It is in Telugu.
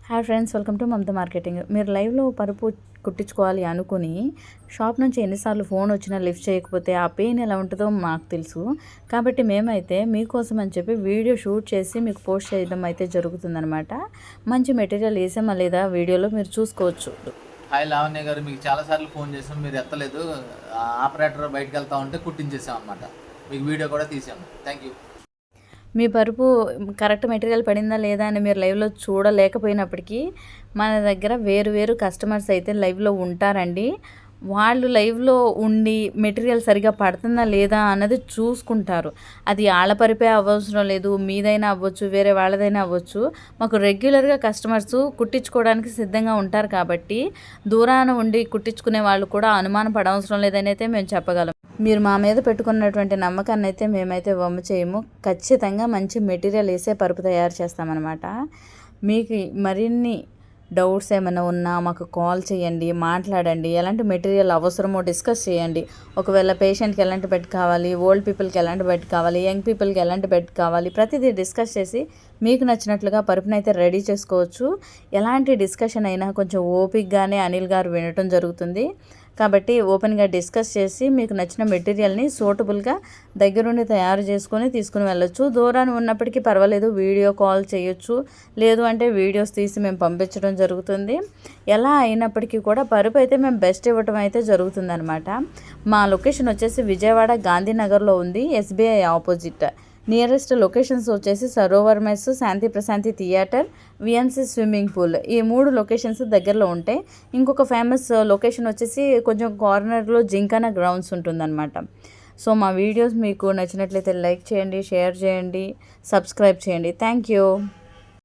Hi friends, welcome to Mamata marketing. మీరు లైవ్లో పరుపు కుట్టించుకోవాలి అనుకుని షాప్ నుంచి ఎన్నిసార్లు ఫోన్ వచ్చినా లిఫ్ట్ చేయకపోతే ఆ పెయిన్ ఎలా ఉంటుందో మాకు తెలుసు. కాబట్టి మేమైతే మీకోసం అని చెప్పి వీడియో షూట్ చేసి మీకు పోస్ట్ చేయడం అయితే జరుగుతుందనమాట. మంచి మెటీరియల్ వేసామా లేదా వీడియోలో మీరు చూసుకోవచ్చు. హాయ్ లావణ్య గారు, మీకు చాలాసార్లు ఫోన్ చేసాం, మీరు ఎత్తలేదు. ఆపరేటర్ బయటకు వెళ్తా ఉంటే కుట్టించేసాం అనమాట. మీకు వీడియో కూడా తీసాము. Thank you. మీ పరుపు కరెక్ట్ మెటీరియల్ పడిందా లేదా అని మీరు లైవ్లో చూడలేకపోయినప్పటికీ మన దగ్గర వేరు కస్టమర్స్ అయితే లైవ్లో ఉంటారండి. వాళ్ళు లైవ్లో ఉండి మెటీరియల్ సరిగా పడుతుందా లేదా అన్నది చూసుకుంటారు. అది ఆళ్ళపరిపే అవసరం లేదు, మీదైనా అవ్వచ్చు, వేరే వాళ్ళదైనా అవ్వచ్చు. మాకు రెగ్యులర్గా కస్టమర్స్ కుట్టించుకోవడానికి సిద్ధంగా ఉంటారు కాబట్టి దూరాన ఉండి కుట్టించుకునే వాళ్ళు కూడా అనుమానం పడవసరం లేదని అయితే మేము చెప్పగలం. మీరు మా మీద పెట్టుకున్నటువంటి నమ్మకాన్ని అయితే మేమైతే వమ్ము చేయము. ఖచ్చితంగా మంచి మెటీరియల్ వేసే పరుపు తయారు చేస్తామన్నమాట. మీకు మరిన్ని డౌట్స్ ఏమైనా ఉన్నా మాకు కాల్ చేయండి, మాట్లాడండి. ఎలాంటి మెటీరియల్ అవసరమో డిస్కస్ చేయండి. ఒకవేళ పేషెంట్కి ఎలాంటి బెడ్ కావాలి, ఓల్డ్ పీపుల్కి ఎలాంటి బెడ్ కావాలి, యంగ్ పీపుల్కి ఎలాంటి బెడ్ కావాలి, ప్రతిదీ డిస్కస్ చేసి మీకు నచ్చినట్లుగా పరుపునైతే రెడీ చేసుకోవచ్చు. ఎలాంటి డిస్కషన్ అయినా కొంచెం ఓపిక్గానే అనిల్ గారు వినటం జరుగుతుంది. కాబట్టి ఓపెన్గా డిస్కస్ చేసి మీకు నచ్చిన మెటీరియల్ని సూటబుల్గా దగ్గరుండి తయారు చేసుకొని తీసుకుని వెళ్ళొచ్చు. దూరాన్ని ఉన్నప్పటికీ పర్వాలేదు, వీడియో కాల్ చేయొచ్చు. లేదు అంటే వీడియోస్ తీసి మేము పంపించడం జరుగుతుంది. ఎలా అయినప్పటికీ కూడా పరుపు అయితే మేము బెస్ట్ ఇవ్వటం అయితే జరుగుతుందనమాట. మా లొకేషన్ వచ్చేసి విజయవాడ గాంధీనగర్లో ఉంది, ఎస్బీఐ ఆపోజిట్. నియరెస్ట్ లొకేషన్స్ వచ్చేసి సరోవర్ మెస్, శాంతి Prashanti theatre, VNC swimming pool. ఈ 3 లొకేషన్స్ దగ్గరలో ఉంటాయి. ఇంకొక ఫేమస్ లొకేషన్ వచ్చేసి కొంచెం కార్నర్లో జింకానా గ్రౌండ్స్ ఉంటుందన్నమాట. సో మా వీడియోస్ మీకు నచ్చినట్లయితే లైక్ చేయండి, షేర్ చేయండి, సబ్స్క్రైబ్ చేయండి. Thank you.